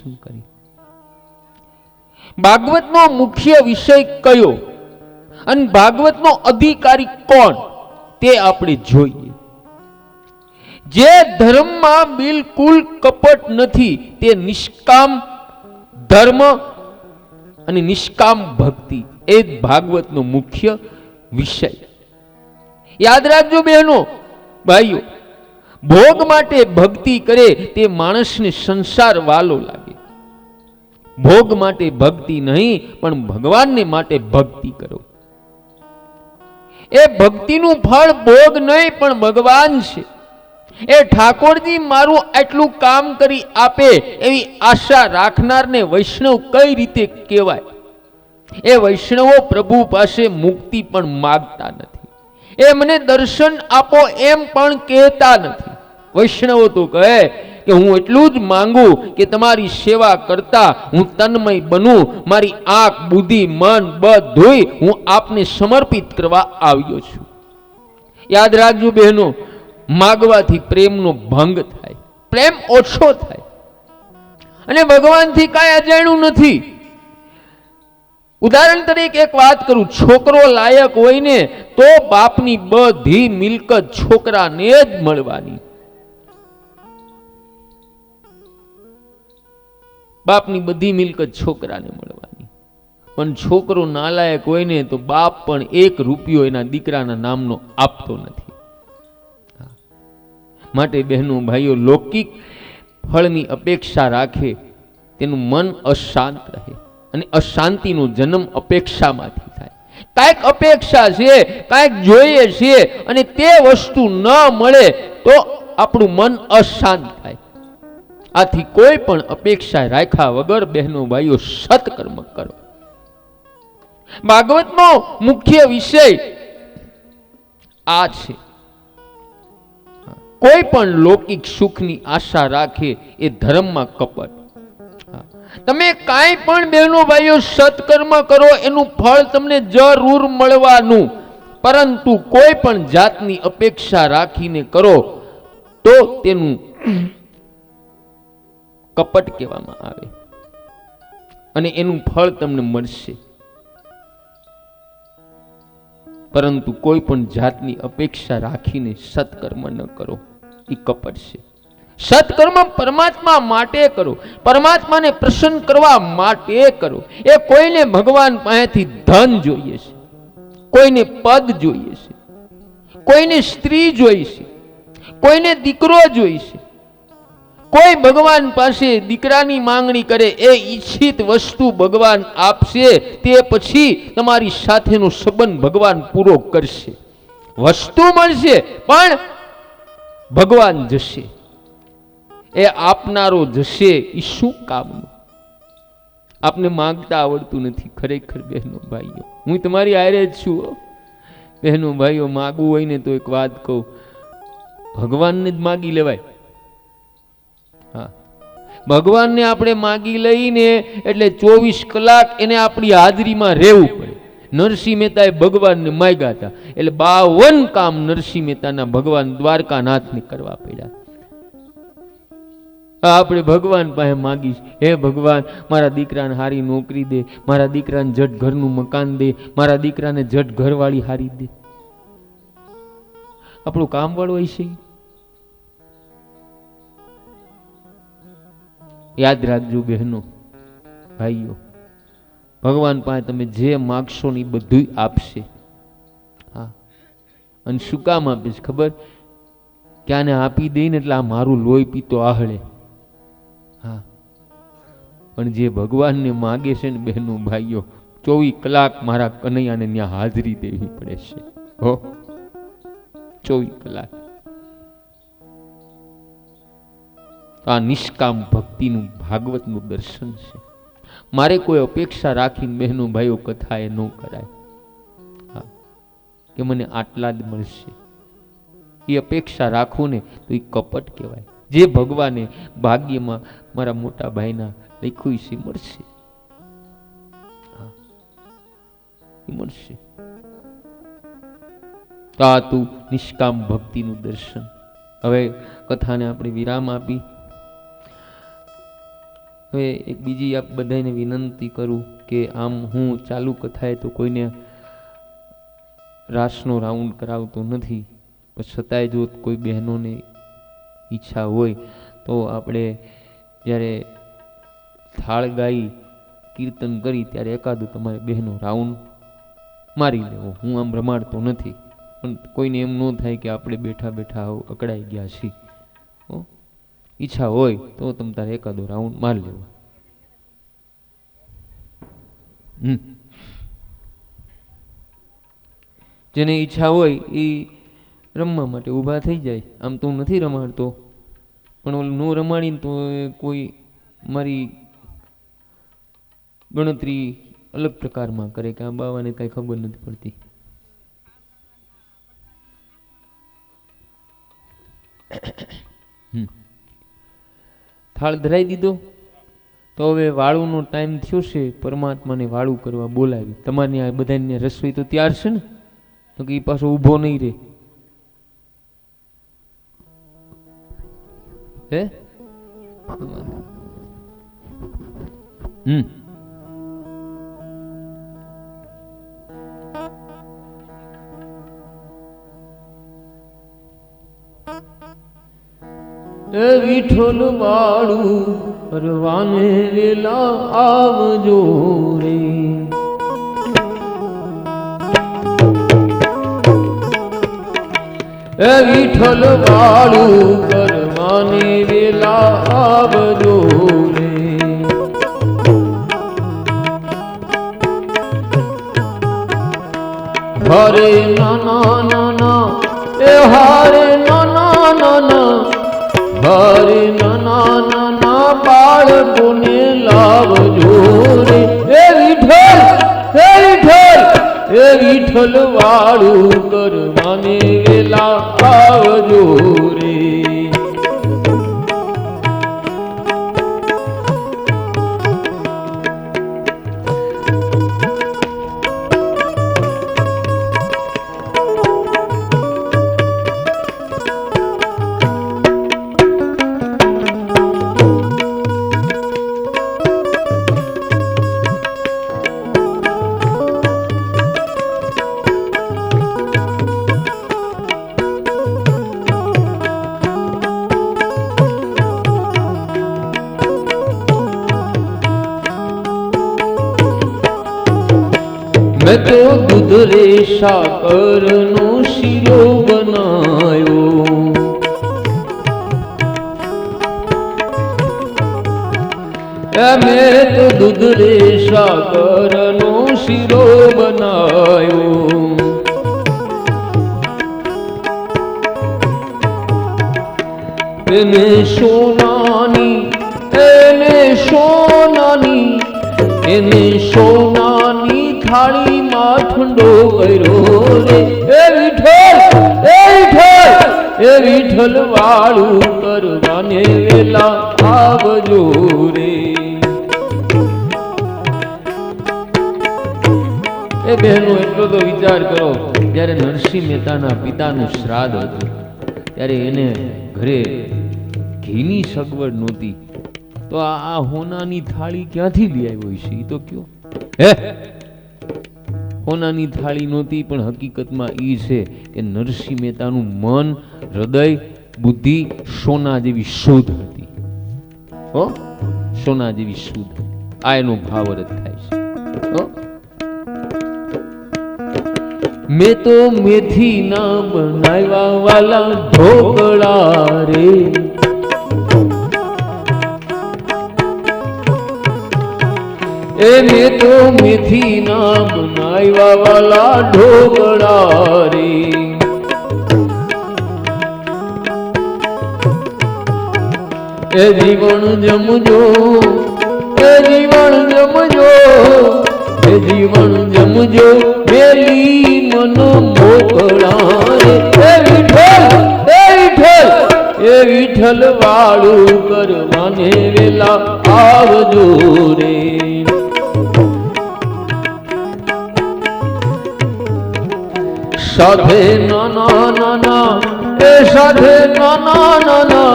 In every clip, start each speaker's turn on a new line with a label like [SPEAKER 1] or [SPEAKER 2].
[SPEAKER 1] દર્શન કરી. ભાગવતનો મુખ્ય વિષય કયો અને ભાગવતનો અધિકારી કોણ તે આપણે જોઈએ. જે ધર્મમાં બિલકુલ કપટ નથી તે નિષ્કામ ધર્મ અને નિષ્કામ ભક્તિ એ જ ભાગવતનો મુખ્ય વિષય. યાદ રાખજો બહેનો ભાઈઓ, ભોગ માટે ભક્તિ કરે તે માણસને સંસાર વાલો લાગે. ભોગ માટે ભક્તિ નહીં પણ ભગવાનને માટે ભક્તિ કરો. એ ભક્તિનું ફળ ભોગ નહીં પણ ભગવાન છે. એ ઠાકોરજી મારું આટલું કામ કરી આપે એવી આશા રાખનારને વૈષ્ણવ કઈ રીતે કહેવાય? એ વૈષ્ણવો પ્રભુ પાસે મુક્તિ પણ માગતા નથી. એ મને દર્શન આપો એમ પણ કહેતા નથી. વૈષ્ણવો તો કહે કે હું એટલું જ માંગુ કે તમારી સેવા કરતા હું તન્મય બનું, મારી આંખ બુદ્ધિ મન બધું હું આપને સમર્પિત કરવા આવ્યો છું. યાદ રાખજો બહેનો, માગવાથી પ્રેમનો ભંગ થાય, પ્રેમ ઓછો થાય અને ભગવાનથી કાંઈ અજાણ્યું નથી. ઉદાહરણ તરીકે એક વાત કરું, છોકરો લાયક હોય ને તો બાપની બધી મિલકત છોકરાને જ મળવાની. બાપની બધી મિલકત છોકરાને મળવાની. પણ છોકરો નાલાયક હોય ને તો બાપ પણ 1 રૂપિયો એના દીકરાના નામનો આપતો નથી. માટે બહેનો ભાઈઓ, લૌકિક ફળની અપેક્ષા રાખે તેનું મન અશાંત રહે અને અશાંતિનો જન્મ અપેક્ષામાંથી થાય. કાંઈક અપેક્ષા છે, કાંઈક જોઈએ છે અને તે વસ્તુ ન મળે તો આપણું મન અશાંત થાય. આથી કોઈ પણ અપેક્ષા રાખ્યા વગર બહેનો ભાઈઓ સત્કર્મ કરો. ભાગવતનો મુખ્ય વિષય આ છે. કોઈ પણ લૌકિક સુખની આશા રાખે એ ધર્મમાં કપટ. તમે કાંઈ પણ બહેનો ભાઈઓ સત્કર્મ કરો એનું ફળ તમને જરૂર મળવાનું, પરંતુ કોઈ પણ જાતની અપેક્ષા રાખીને કરો તો તેનું કપટ કહેવામાં આવે અને એનું ફળ તમને મળશે. પરંતુ કોઈ પણ જાતની અપેક્ષા રાખીને સત્કર્મ ન કરો, એ કપટ છે. સત્કર્મ પરમાત્મા માટે કરો, પરમાત્માને પ્રસન્ન કરવા માટે કરો. એ કોઈને ભગવાન પાસેથી ધન જોઈએ છે, કોઈને પદ જોઈએ છે, કોઈને સ્ત્રી જોઈએ છે, કોઈને દીકરો જોઈએ છે. કોઈ ભગવાન પાસે દીકરાની માંગણી કરે, એ ઈચ્છિત વસ્તુ ભગવાન આપશે, તે પછી તમારી સાથેનો સંબંધ ભગવાન પૂરો કરશે. વસ્તુ મળશે પણ ભગવાન જશે, એ આપનારો જશે. એ શું કામનું? આપને માંગતા આવડતું નથી ખરેખર બહેનો ભાઈઓ. હું તમારી હારે જ છું બહેનો ભાઈઓ. માગવું હોય ને તો એક વાત કહું, ભગવાનને જ માગી લેવાય. હા, ભગવાનને આપણે માગી લઈને એટલે 24 કલાક એને આપણી હાજરીમાં રહેવું પડે. નરસિંહ મહેતાએ ભગવાનને માગ્યા હતા એટલે 52 કામ નરસિંહ મહેતાના ભગવાન દ્વારકાનાથને કરવા પડ્યા. આપણે ભગવાન પાસે માગીશ, હે ભગવાન મારા દીકરાને હારી નોકરી દે, મારા દીકરાને જટ ઘરનું મકાન દે, મારા દીકરાને જટ ઘરવાળી હારી દે. આપણું કામ વાળું હોય છે. યાદ રાખજો બહેનો ભાઈઓ, ભગવાન પાસે તમે જે માગશો ને એ બધું આપશે. હા, અને શું કામ આપીશ ખબર? ક્યાંને આપી દઈને એટલે આ મારું લોહી પીતો આહળે. હા, પણ જે ભગવાનને માગે છે ને બહેનો ભાઈઓ, 24 કલાક મારા કનૈયાને ત્યાં હાજરી દેવી પડે છે. હો, 24 કલાક. આ નિષ્કામ ભક્તિનું ભાગવતનું દર્શન છે. મારે કોઈ અપેક્ષા રાખીને બહેનો ભાઈઓ કથા એ ન કરાય. હા, કે મને આટલા જ મળશે, એ અપેક્ષા રાખો ને તો એ કપટ કહેવાય. જે ભગવાને ભાગ્યમાં મારા મોટા ભાઈના લખ્યું છે મળશે. હા, એ મળશે. તો આ તું નિષ્કામ ભક્તિનું દર્શન. હવે કથાને આપણે વિરામ આપી હવે એક બીજી આપ બધાને વિનંતી કરું કે આમ હું ચાલુ કથાએ તો કોઈને રાસનો રાઉન્ડ કરાવતો નથી, પણ છતાંય જો કોઈ બહેનોને ઈચ્છા હોય તો આપણે જ્યારે થાળ ગાઈ કીર્તન કરી ત્યારે એકાદું તમારે બહેનો રાઉન્ડ મારી લેવો. હું આમ રમાડતો નથી, પણ કોઈને એમ ન થાય કે આપણે બેઠા બેઠા અકળાઈ ગયા છીએ. ઈચ્છા હોય તો તમે તારે એકાદો રાઉન્ડ મારી લેવો. જેને ઈચ્છા હોય એ રમવા માટે ઊભા થઈ જાય. આમ તો હું નથી રમાડતો, પણ ઓલું ન રમાડીને તો કોઈ મારી ગણતરી અલગ પ્રકારમાં કરે કે આ બાવાને કઈ ખબર નથી પડતી. થાળ ધરાઈ દીધો તો હવે વાળુનો ટાઈમ થયો છે. પરમાત્માને વાળું કરવા બોલાવી. તમારી આ બધાની રસોઈ તો તૈયાર છે ને, તો કે એ પાછો ઊભો નહીં રહે. હે વિઠોલ વાળું કરવાને વેલા આવજો રે. વિઠોલ વાળું કરવાને વેલા આવજો રે. હરે નાના નાના એ હારે નાના નાના, હરે નાના નાના બાળકોને લાવજો રે. એ વિઠ્ઠલ હે વિઠ્ઠલ એ વિઠ્ઠલ વાળું કરવાને વેલા આવજો રે. મેં તો દૂધ રે સાકરનો શીરો બનાયો. મેં તો દૂધ રે સાકરનો શીરો બનાયો. એને સોનાની એને સોનાની થાળીમાં ઠંડો કર્યો રે. એ વિઠ્ઠલ એ વિઠ્ઠલ વાળું કરવાને વેલા આવજો રે. એ બહેનો એટલો તો વિચાર કરો, જ્યારે નરસિંહ મહેતાના પિતાનું શ્રાદ્ધ હતું ત્યારે એને ઘરે ઘીની સગવડ નહોતી, તો આ હોનાની થાળી ક્યાંથી લઈ આવ્યો છે એ તો કયો. હે હોનાની થાળી નહોતી, પણ હકીકતમાં એ છે કે નરસિંહ મહેતાનું મન, હૃદય, બુદ્ધિ સોના જેવી શુદ્ધ હતી. હો, સોના જેવી શુદ્ધ. આ એનો ભાવ અર્થ થાય છે. મેં તો મેથી ના બનાવ્યા વાલા ઢોકળા રે. એ મેં તો મેથી ના બનાવ્યા વાલા ઢોકળા રે. એ જીવન જમજો, એ જીવન જમજો, એ જીવન જમજો મેલી મન મોકળા રે. એ વિઠ્ઠલ વાળું કરવાને વેલા આવજો રે. સાથે નાના નાના સાથે નાના નાના,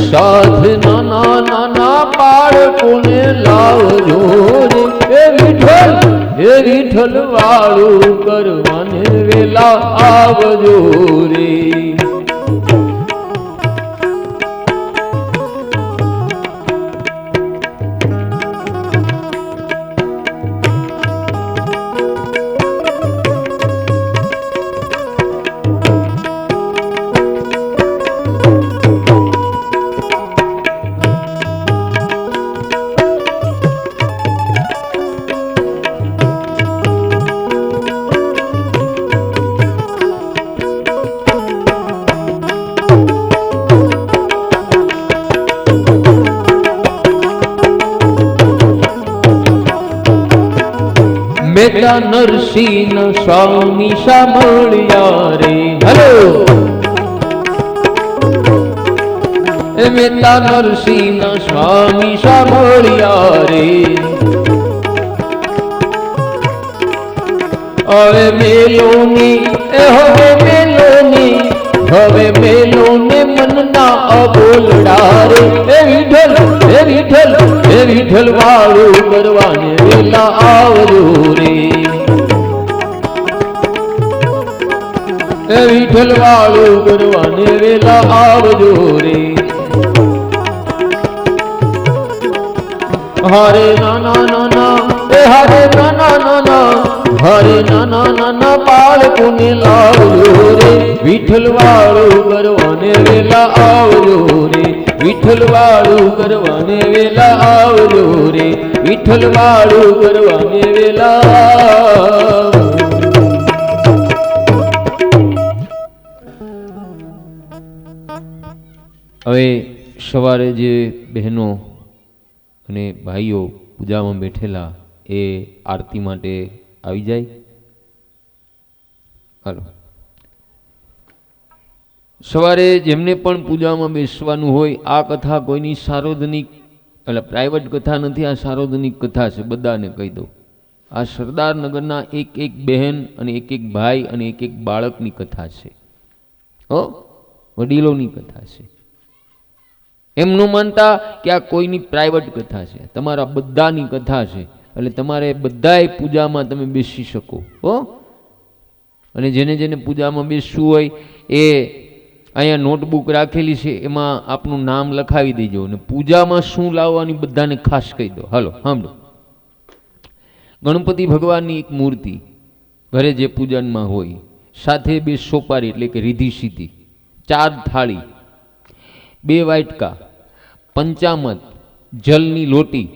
[SPEAKER 1] સાથે નાના નાના બાળ બાળકોને લાવજો રે હે વિઠ્ઠલ વાળું કરવાને વેલા આવજો રે. મેતા નરસિંહ સ્વામી સાંભળ્યા રે. હલો મેતા નરસિંહ સ્વામી સાંભળ્યા રે. હવે મેલોની હવે મેલોની હવે મેલોને મનના અબોલડા રે. હે વિઠ્ઠલ વાળું કરવાને વેલા આવજો રે. હે વિઠ્ઠલ વાળું કરવાને વેલા આવજો રે. હરે નાના નાના હરે નાના નાના હરે નાના નાના બાળકોને લાવજો રે. વિઠ્ઠલ વાળું કરવાને વેલા આવજો રે. વિઠ્ઠલ વાળું કરવાને વેલા આવજો રે. વિઠ્ઠલ વાળું કરવાને વેલા. હવે સવારે જે બહેનો અને ભાઈઓ પૂજામાં બેઠેલા એ આરતી માટે આવી જાય. હાલો સવારે જેમને પણ પૂજામાં બેસવાનું હોય, આ કથા કોઈની સાર્વજનિક એટલે પ્રાઇવેટ કથા નથી, આ સાર્વજનિક કથા છે. બધાને કહી દઉં, આ સરદારનગરના એક એક બહેન અને એક એક ભાઈ અને એક એક બાળકની કથા છે. વડીલોની કથા છે. એમ ન માનતા કે આ કોઈની પ્રાઇવેટ કથા છે, તમારા બધાની કથા છે. એટલે તમારે બધાય પૂજામાં તમે બેસી શકો. અને જેને જેને પૂજામાં બેસવું હોય એ અહીંયા નોટબુક રાખેલી છે, એમાં આપનું નામ લખાવી દેજો. અને પૂજામાં શું લાવવાની બધાને ખાસ કહી દો. હાલો સાંભળો. ગણપતિ ભગવાનની એક મૂર્તિ ઘરે જે પૂજનમાં હોય, સાથે 2 સોપારી એટલે કે રીધી સીધી, 4 થાળી, 2 વાટકા, પંચામત, જલની લોટી,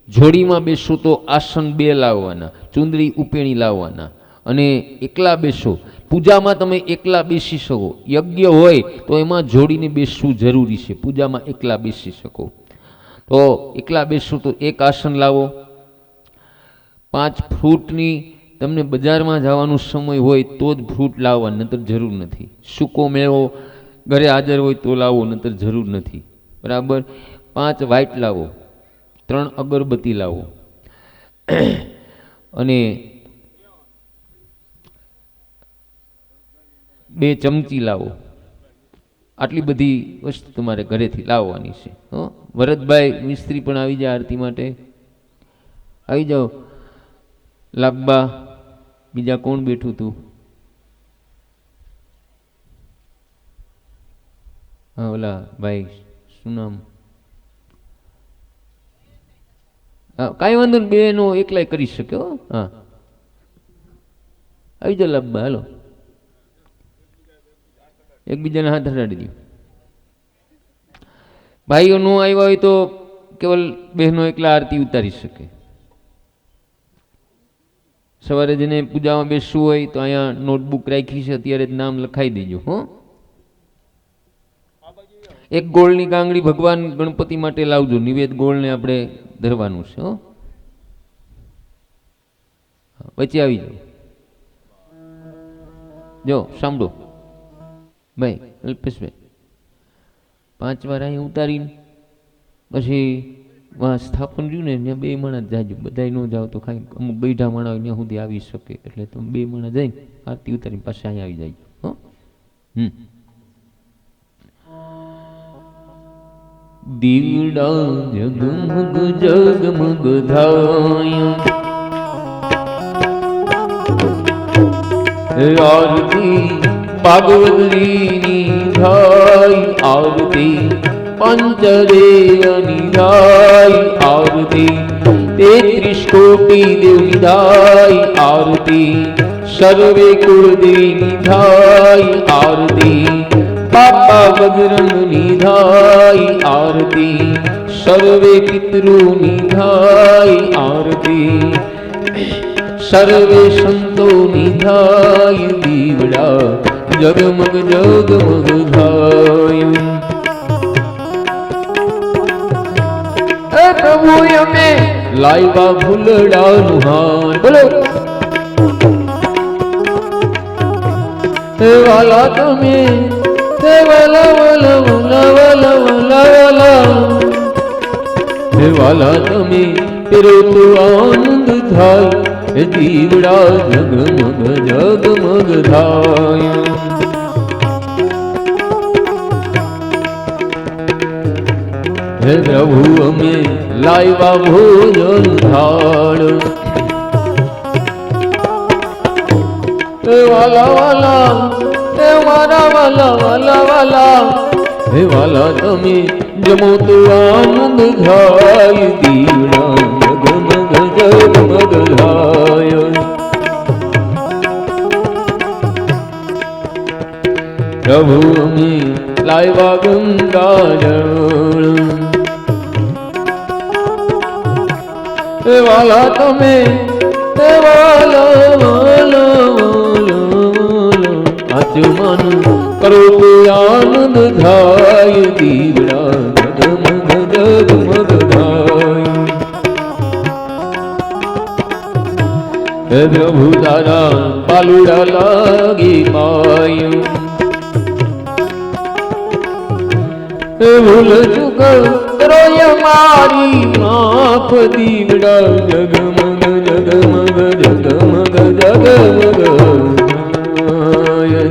[SPEAKER 1] જોડીમાં બેસો તો આસન 2 લાવવાના, ચુંદડી ઉપેણી લાવવાના. અને એકલા બેસો, પૂજામાં તમે એકલા બેસી શકો. યજ્ઞ હોય તો એમાં જોડીને બેસવું જરૂરી છે. પૂજામાં એકલા બેસી શકો. તો એકલા બેસો તો 1 આસન લાવો. 5 ફ્રૂટની, તમને બજારમાં જવાનો સમય હોય તો જ ફ્રૂટ લાવવા, નહીતર જરૂર નથી. સૂકો મેવો ઘરે હાજર હોય તો લાવો, નહીતર જરૂર નથી. બરાબર. 5 વાઇટ લાવો, 3 અગરબત્તી લાવો અને 2 ચમચી લાવો. આટલી બધી વસ્તુ તમારે ઘરેથી લાવવાની છે. ભરતભાઈ મિસ્ત્રી પણ આવી જાય આરતી માટે. આવી જાઓ. લાભબા, બીજા કોણ બેઠું તું? હા ઓલા ભાઈ શું નામ? હા કાંઈ વાંધો નહીં, બેનો એકલાય કરી શક્યો. હા આવી જાઓ લાભબા. હાલો એકબીજાને હાથ હટાડી દો. ભાઈઓ નો આવ્યા હોય તો કેવલ બહેનો એકલા આરતી ઉતારી શકે. સવારે જેને પૂજામાં બેસવું હોય તો અહીંયા નોટબુક રાખી છે, અત્યારે જ નામ લખાઈ દેજો. એક ગોળની ગાંગડી ભગવાન ગણપતિ માટે લાવજો. નિવેદ ગોળને આપણે ધરવાનું છે. વચ્ચે આવી જાઓ. જો સાંભળો ભાઈ અલ્પેશભાઈ, 5 વાર અહીં ઉતારીને પછી સ્થાપન રહ્યું ને ત્યાં 2 માણસ જાજો. બધા ન જાઓ તો ખાલી અમુક ગઈઢા માણા હોય ત્યાં સુધી આવી શકે. એટલે તમે 2 માણસ જઈને આરતી ઉતારીને પાછા અહીંયા આવી જાય. દીવડા જગમગ જગમગ થાય, આરતી ભાગવતની થાય, આરતી પંચદેવની થાય, આરતી 33 કોટી દેવની થાય, આરતી સર્વે કુળદેવીની થાય, આરતી બાપા બજરંગની થાય, આરતી સર્વે પિતૃની થાય, આરતી સર્વે સંતોની થાય, દીવડા જગમગ જગમગ થાય. પ્રભુ અમે લાવ્યા ફૂલડાનું હાર, બોલો હે વાલા તમે, હે વાલા વાલા વાલા વાલા વાલા વાલા, હે વાલા તમે તેરો તો આનંદ થાય, હે દીવડા જગમગ જગમગ થાય. હે પ્રભુ અમે લાવ્યા ભોજન થાળ, હે વાલા વાલા, હે મારા વાલા વાલા વાલા, હે વાલા તમે જમો તો આનંદ થાય, દીવડા જગમગ જગમગ થાય. પ્રભુ અમે લાવ્યા ગંગાજળ, હે વાલા તમે, હે વાલા વાલા વાલા, આચમન કરો તો આનંદ થાય, દીવડા જગમગ જગમગ થાય. હે પ્રભુ તારા પાલુડા લાગી પાય, ભૂલ ચૂક કરો મારી માફ, દીવડા જગમગ જગમગ જગમગ જગમગ,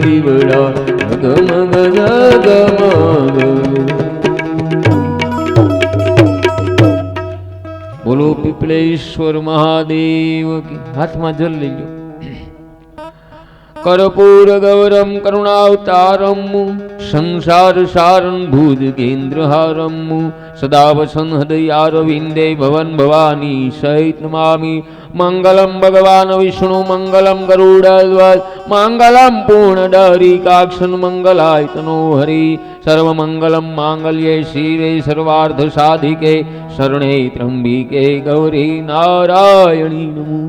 [SPEAKER 1] દીવડા જગમગ જગમગ. બોલો પીપળેશ્વર મહાદેવ કી. હાથમાં જલ લઈ લો. कर्पूर गौरम करुणावतारम संसार सारं भुज केन्द्रहारम सदा वसन हृदयारविंदे भवन भवानी सहित नमामि. मंगलम भगवान विष्णु मंगलम गरुड़ध्वज मंगलम पूर्णडरिकाक्षन मंगलाय तनो हरि. सर्वमंगलम मांगल्ये शिवे सर्वार्थ साधिके शरणे त्र्यंबिके गौरी नारायणी नमो.